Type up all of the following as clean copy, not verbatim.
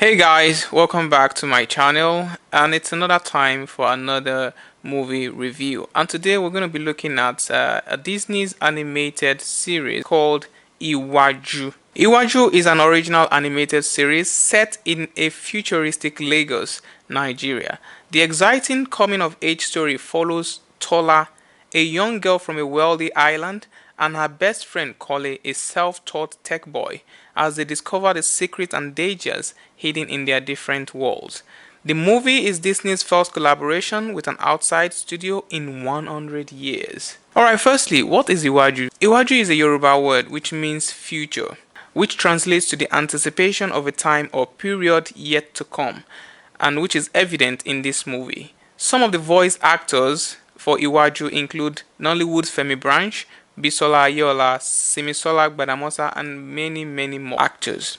Hey guys, welcome back to my channel, and it's another time for another movie review. And today we're going to be looking at a Disney's animated series called Iwájú. Iwájú is an original animated series set in a futuristic Lagos, Nigeria. The exciting coming-of-age story follows Tola, a young girl from a wealthy island, and her best friend Kole, a self-taught tech boy, as they discover the secrets and dangers hidden in their different worlds. The movie is Disney's first collaboration with an outside studio in 100 years. Alright, firstly, what is Iwájú? Iwájú is a Yoruba word which means future, which translates to the anticipation of a time or period yet to come, and which is evident in this movie. Some of the voice actors for Iwájú include Nollywood's Femi Branch, Bisola Ayola, Simisola Gbadamosa, and many more actors.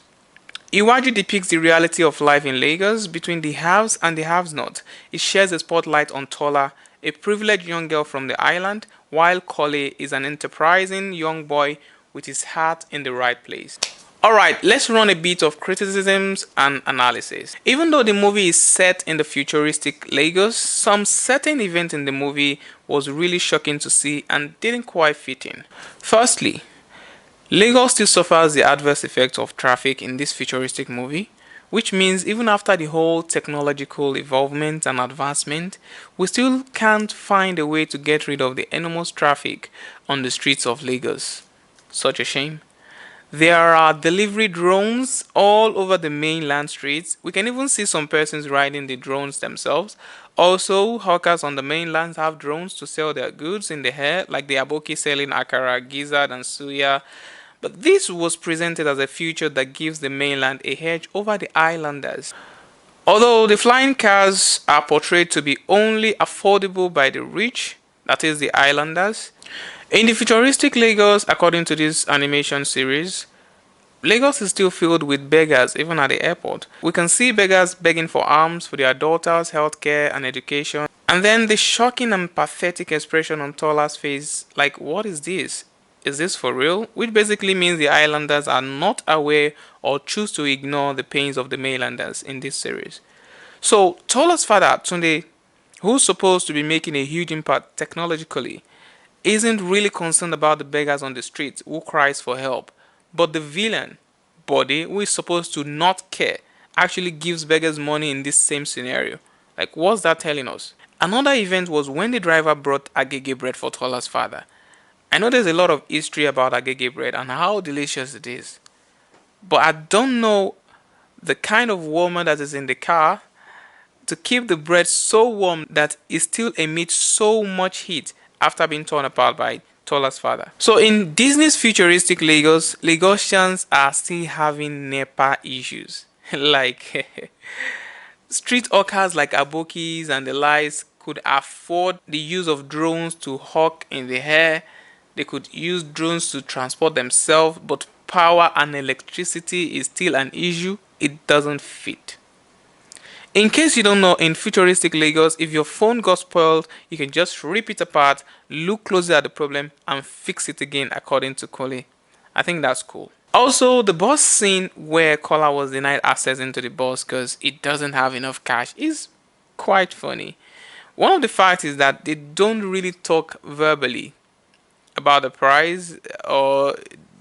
Iwájú depicts the reality of life in Lagos between the haves and the have-not. It shares a spotlight on Tola, a privileged young girl from the island, while Kole is an enterprising young boy with his heart in the right place. Alright, let's run a bit of criticisms and analysis. Even though the movie is set in the futuristic Lagos, some certain event in the movie was really shocking to see and didn't quite fit in. Firstly, Lagos still suffers the adverse effects of traffic in this futuristic movie, which means even after the whole technological evolvement and advancement, we still can't find a way to get rid of the enormous traffic on the streets of Lagos. Such a shame. There are delivery drones all over the mainland streets. We can even see some persons riding the drones themselves. Also, hawkers on the mainland have drones to sell their goods in the air, like the Aboki selling akara, gizzard, and suya. But this was presented as a future that gives the mainland a edge over the islanders. Although the flying cars are portrayed to be only affordable by the rich, that is, the islanders, in the futuristic Lagos, according to this animation series, Lagos is still filled with beggars even at the airport. We can see beggars begging for alms for their daughters' healthcare and education. And then the shocking and pathetic expression on Tola's face, like, what is this? Is this for real? Which basically means the islanders are not aware or choose to ignore the pains of the mainlanders in this series. So, Tola's father, Tunde, who's supposed to be making a huge impact technologically, isn't really concerned about the beggars on the streets who cries for help. But the villain, Body, who is supposed to not care, actually gives beggars money in this same scenario. Like, what's that telling us? Another event was when the driver brought agege bread for Tola's father. I know there's a lot of history about agege bread and how delicious it is. But I don't know the kind of warmer that is in the car to keep the bread so warm that it still emits so much heat after being torn apart by Tola's father. So in Disney's futuristic Lagos, Lagosians are still having NEPA issues. Like street hawkers like Abokis and the likes could afford the use of drones to hawk in the air. They could use drones to transport themselves, but power and electricity is still an issue. It doesn't fit. In case you don't know, in futuristic Lagos, if your phone got spoiled, you can just rip it apart, look closely at the problem, and fix it again, according to Kole. I think that's cool. Also, the bus scene where Kola was denied access into the bus because it doesn't have enough cash is quite funny. One of the facts is that they don't really talk verbally about the price, or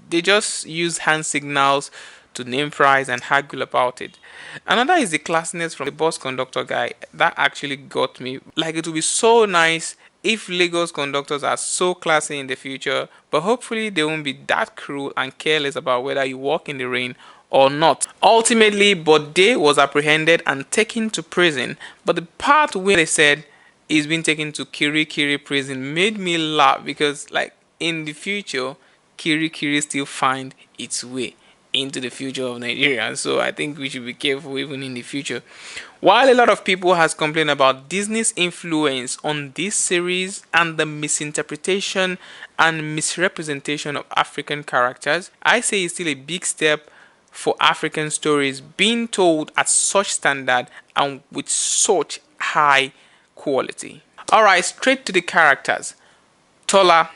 they just use hand signals to name price and haggle about it. Another is the classiness from the bus conductor guy. That actually got me. Like, it would be so nice if Lagos conductors are so classy in the future, but hopefully they won't be that cruel and careless about whether you walk in the rain or not. Ultimately, Bode was apprehended and taken to prison, but the part where they said he's been taken to Kiri Kiri prison made me laugh because, like, in the future, Kiri Kiri still find its way into the future of Nigeria. So I think we should be careful even in the future. While a lot of people has complained about Disney's influence on this series and the misinterpretation and misrepresentation of African characters, I say it's still a big step for African stories being told at such standard and with such high quality. Alright, straight to the characters. Tola,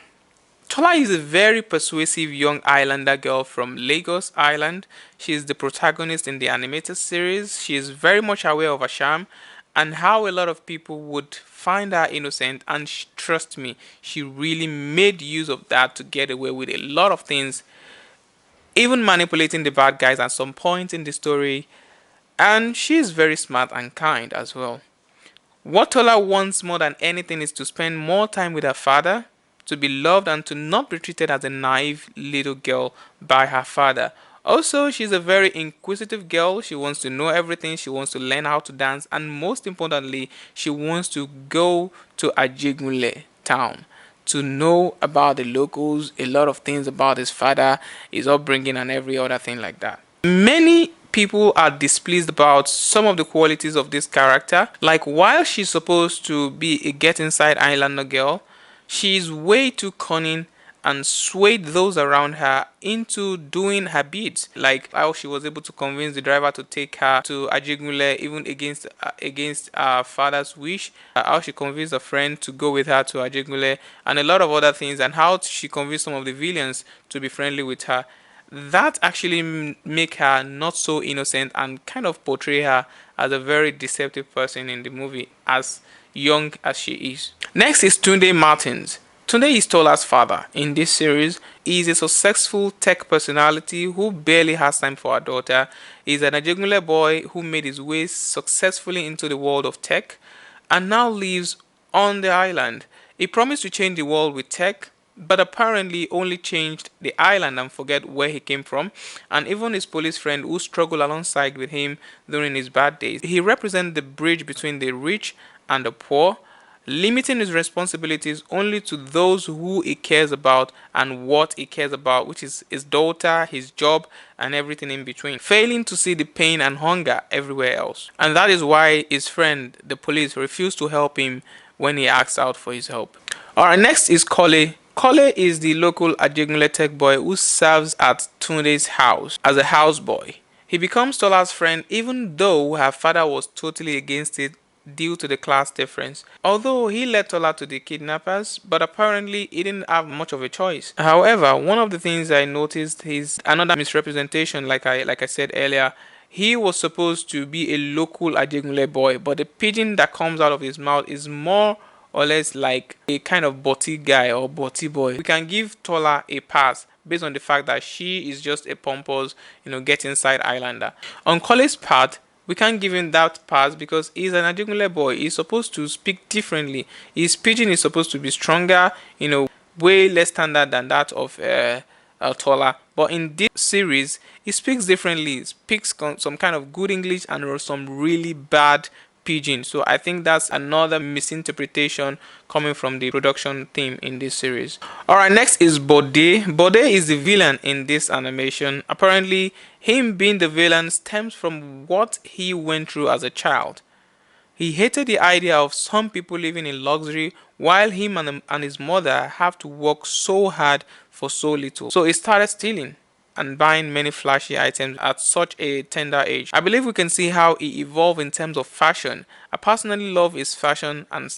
Tola is a very persuasive young islander girl from Lagos Island. She is the protagonist in the animated series. She is very much aware of her charm and how a lot of people would find her innocent. And trust me, she really made use of that to get away with a lot of things, even manipulating the bad guys at some point in the story. And she is very smart and kind as well. What Tola wants more than anything is to spend more time with her father, to be loved, and to not be treated as a naive little girl by her father. Also, she's a very inquisitive girl. She wants to know everything. She wants to learn how to dance. And most importantly, she wants to go to Ajegunle town to know about the locals, a lot of things about his father, his upbringing, and every other thing like that. Many people are displeased about some of the qualities of this character. Like, while she's supposed to be a get inside Islander girl, she's way too cunning and swayed those around her into doing her bids. Like how she was able to convince the driver to take her to Ajegunle even against her father's wish. How she convinced a friend to go with her to Ajegunle, and a lot of other things. And how she convinced some of the villains to be friendly with her. That actually make her not so innocent and kind of portray her as a very deceptive person in the movie, as young as she is. Next is Tunde Martins. Tunde is Tola's father. In this series, he is a successful tech personality who barely has time for her daughter. He is an Ajegunle boy who made his way successfully into the world of tech and now lives on the island. He promised to change the world with tech, but apparently only changed the island and forget where he came from. And even his police friend who struggled alongside with him during his bad days. He represents the bridge between the rich and the poor, limiting his responsibilities only to those who he cares about and what he cares about, which is his daughter, his job, and everything in between, failing to see the pain and hunger everywhere else. And that is why his friend, the police, refused to help him when he asked out for his help. Alright, next is Kole. Kole is the local Ajegunle tech boy who serves at Tunde's house as a houseboy. He becomes Tola's friend even though her father was totally against it due to the class difference. Although he led Tola to the kidnappers, but apparently he didn't have much of a choice. However, one of the things I noticed is another misrepresentation, like I said earlier. He was supposed to be a local Ajegunle boy, but the pidgin that comes out of his mouth is more or less like a kind of boti guy or boti boy. We can give Tola a pass based on the fact that she is just a pompous, get inside islander. On Kole's part, we can't give him that pass because he's an Ajegunle boy. He's supposed to speak differently. His pidgin is supposed to be stronger, way less standard than that of Tola. But in this series, he speaks differently. He speaks some kind of good English and some really bad pidgin. So I think that's another misinterpretation coming from the production team in this series. Alright, next is Bode. Bode is the villain in this animation. Apparently, him being the villain stems from what he went through as a child. He hated the idea of some people living in luxury while him and his mother have to work so hard for so little. So he started stealing and buying many flashy items at such a tender age. I believe we can see how he evolved in terms of fashion. I personally love his fashion and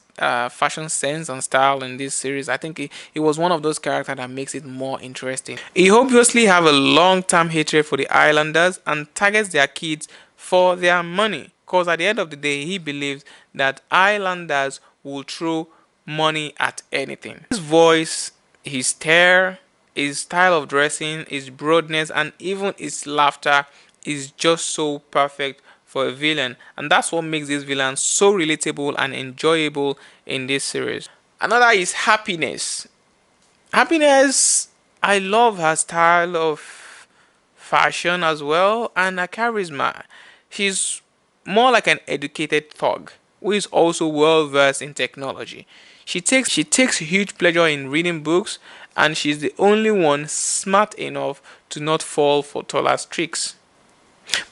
fashion sense and style in this series. I think he was one of those characters that makes it more interesting. He obviously have a long-term hatred for the islanders and targets their kids for their money. Because at the end of the day, he believes that islanders will throw money at anything. His voice, his stare, his style of dressing, his broadness, and even his laughter is just so perfect for a villain. And that's what makes this villain so relatable and enjoyable in this series. Another is Happiness. Happiness, I love her style of fashion as well and her charisma. She's more like an educated thug who is also well versed in technology. She takes huge pleasure in reading books, and she's the only one smart enough to not fall for Tola's tricks.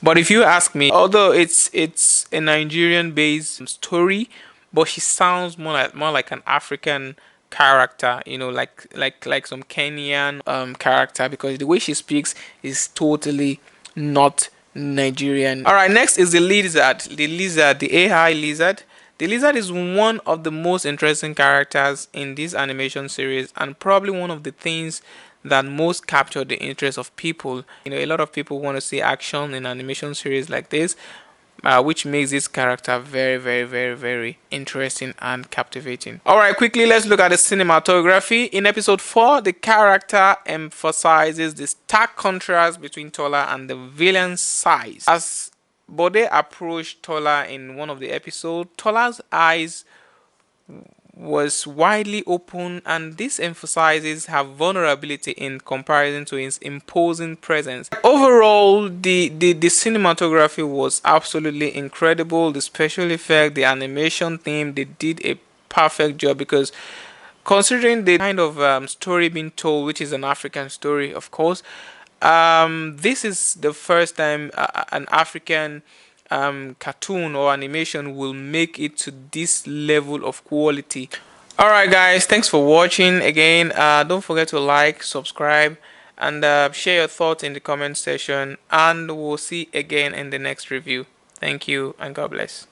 But if you ask me, although it's a Nigerian-based story, but she sounds more like an African character, like some Kenyan character, because the way she speaks is totally not Nigerian. All right, next is the lizard, the AI lizard. The lizard is one of the most interesting characters in this animation series, and probably one of the things that most capture the interest of people. A lot of people want to see action in animation series like this, which makes this character very, very, very, very interesting and captivating. All right, quickly, let's look at the cinematography. In episode 4, the character emphasizes the stark contrast between Tola and the villain's size. As Bode approached Tola in one of the episodes, Tola's eyes was widely open, and this emphasizes her vulnerability in comparison to his imposing presence. Overall, the cinematography was absolutely incredible. The special effect, the animation theme, they did a perfect job, because considering the kind of story being told, which is an African story, of course, this is the first time an African cartoon or animation will make it to this level of quality. Alright guys, thanks for watching. Again, don't forget to like, subscribe, and share your thoughts in the comment section, and we'll see again in the next review. Thank you and God bless.